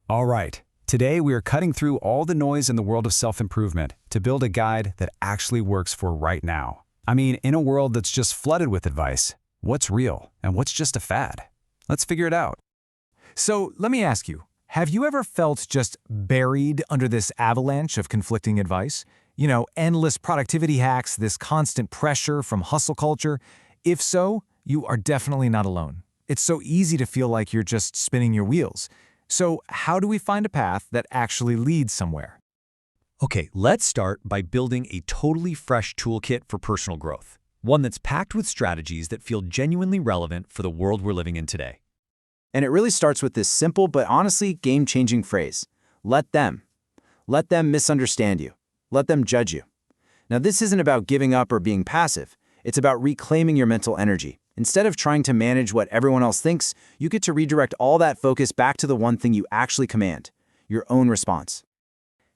All right, today we are cutting through all the noise in the world of self-improvement to build a guide that actually works for right now. I mean, in a world that's just flooded with advice, what's real and what's just a fad? Let's figure it out. So let me ask you, have you ever felt just buried under this avalanche of conflicting advice? Endless productivity hacks, this constant pressure from hustle culture? If so, you are definitely not alone. It's so easy to feel like you're just spinning your wheels. So how do we find a path that actually leads somewhere? Okay, let's start by building a totally fresh toolkit for personal growth. One that's packed with strategies that feel genuinely relevant for the world we're living in today. And it really starts with this simple but honestly game-changing phrase. Let them. Let them misunderstand you. Let them judge you. Now, this isn't about giving up or being passive. It's about reclaiming your mental energy. Instead of trying to manage what everyone else thinks, you get to redirect all that focus back to the one thing you actually command, your own response.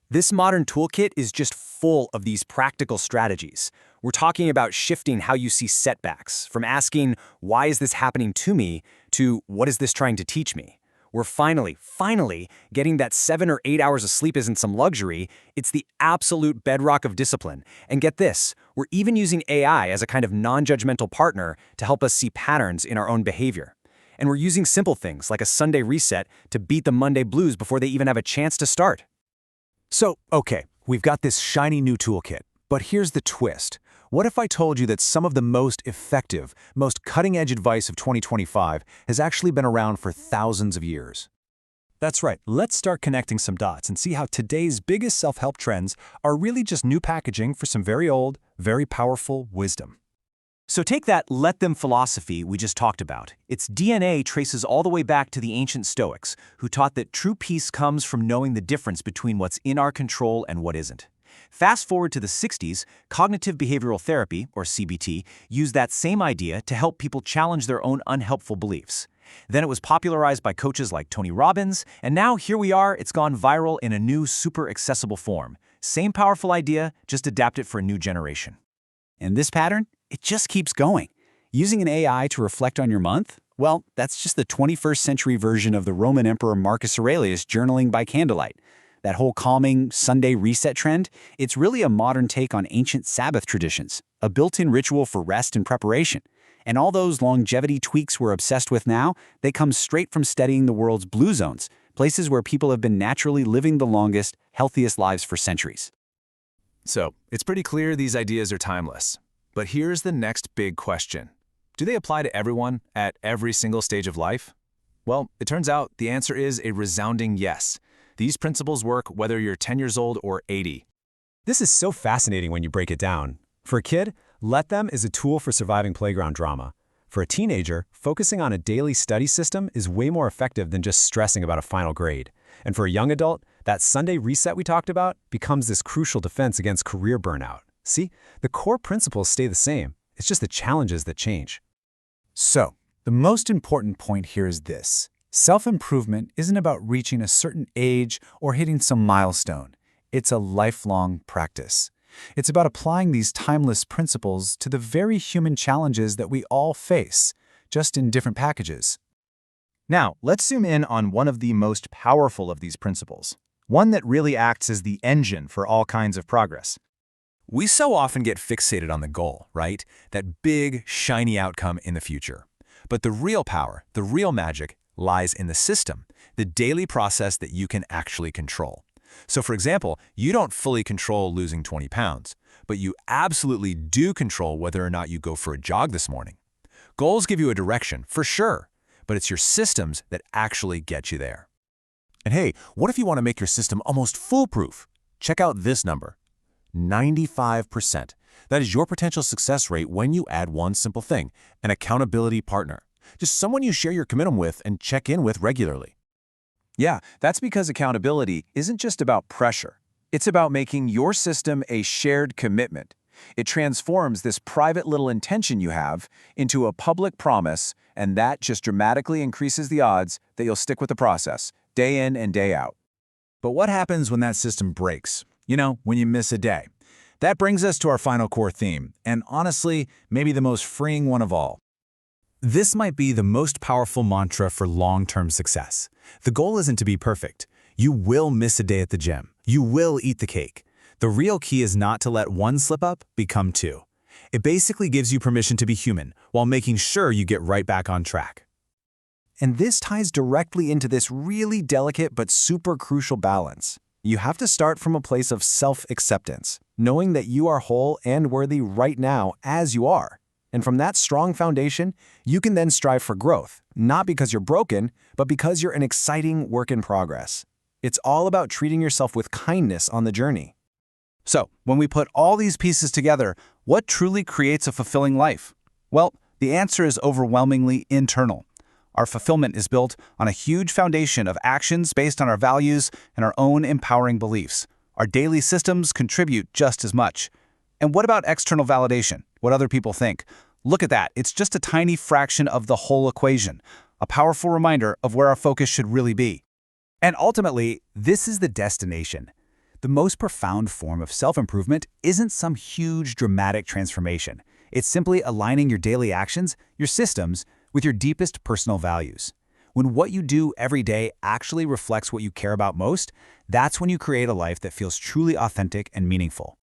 This modern toolkit is just full of these practical strategies. We're talking about shifting how you see setbacks, from asking, why is this happening to me, to what is this trying to teach me? We're finally getting that 7 or 8 hours of sleep isn't some luxury, it's the absolute bedrock of discipline. And get this, we're even using AI as a kind of non-judgmental partner to help us see patterns in our own behavior. And we're using simple things like a Sunday reset to beat the Monday blues before they even have a chance to start. So, okay, we've got this shiny new toolkit, but here's the twist. What if I told you that some of the most effective, most cutting-edge advice of 2025 has actually been around for thousands of years? That's right, let's start connecting some dots and see how today's biggest self-help trends are really just new packaging for some very old, very powerful wisdom. So take that let them philosophy we just talked about. Its DNA traces all the way back to the ancient Stoics, who taught that true peace comes from knowing the difference between what's in our control and what isn't. Fast forward to the 60s, cognitive behavioral therapy, or CBT, used that same idea to help people challenge their own unhelpful beliefs. Then it was popularized by coaches like Tony Robbins, and now here we are, it's gone viral in a new, super accessible form. Same powerful idea, just adapt it for a new generation. And this pattern, it just keeps going. Using an AI to reflect on your month? Well, that's just the 21st century version of the Roman Emperor Marcus Aurelius journaling by candlelight. That whole calming Sunday reset trend, it's really a modern take on ancient Sabbath traditions, a built-in ritual for rest and preparation. And all those longevity tweaks we're obsessed with now, they come straight from studying the world's blue zones, places where people have been naturally living the longest, healthiest lives for centuries. So, it's pretty clear these ideas are timeless. But here's the next big question. Do they apply to everyone at every single stage of life? Well, it turns out the answer is a resounding yes. These principles work whether you're 10 years old or 80. This is so fascinating when you break it down. For a kid, let them is a tool for surviving playground drama. For a teenager, focusing on a daily study system is way more effective than just stressing about a final grade. And for a young adult, that Sunday reset we talked about becomes this crucial defense against career burnout. See, the core principles stay the same. It's just the challenges that change. So, the most important point here is this. Self-improvement isn't about reaching a certain age or hitting some milestone. It's a lifelong practice. It's about applying these timeless principles to the very human challenges that we all face, just in different packages. Now, let's zoom in on one of the most powerful of these principles, one that really acts as the engine for all kinds of progress. We so often get fixated on the goal, right? That big, shiny outcome in the future. But the real power, the real magic, lies in the system, the daily process that you can actually control. So for example, you don't fully control losing 20 pounds, but you absolutely do control whether or not you go for a jog this morning. Goals give you a direction, for sure, but it's your systems that actually get you there. And hey, what if you want to make your system almost foolproof? Check out this number, 95%. That is your potential success rate when you add one simple thing, an accountability partner. Just someone you share your commitment with and check in with regularly. Yeah, that's because accountability isn't just about pressure. It's about making your system a shared commitment. It transforms this private little intention you have into a public promise, and that just dramatically increases the odds that you'll stick with the process, day in and day out. But what happens when that system breaks? When you miss a day. That brings us to our final core theme, and honestly, maybe the most freeing one of all. This might be the most powerful mantra for long-term success. The goal isn't to be perfect. You will miss a day at the gym. You will eat the cake. The real key is not to let one slip up become two. It basically gives you permission to be human while making sure you get right back on track. And this ties directly into this really delicate but super crucial balance. You have to start from a place of self-acceptance, knowing that you are whole and worthy right now as you are. And from that strong foundation, you can then strive for growth, not because you're broken, but because you're an exciting work in progress. It's all about treating yourself with kindness on the journey. So, when we put all these pieces together, what truly creates a fulfilling life? Well, the answer is overwhelmingly internal. Our fulfillment is built on a huge foundation of actions based on our values and our own empowering beliefs. Our daily systems contribute just as much. And what about external validation? What other people think? Look at that. It's just a tiny fraction of the whole equation, a powerful reminder of where our focus should really be. And ultimately, this is the destination. The most profound form of self-improvement isn't some huge, dramatic transformation. It's simply aligning your daily actions, your systems, with your deepest personal values. When what you do every day actually reflects what you care about most, that's when you create a life that feels truly authentic and meaningful.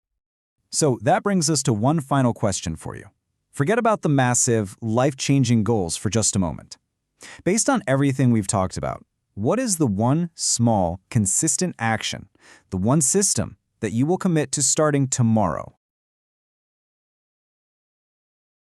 So that brings us to one final question for you. Forget about the massive, life-changing goals for just a moment. Based on everything we've talked about, what is the one small, consistent action, the one system that you will commit to starting tomorrow?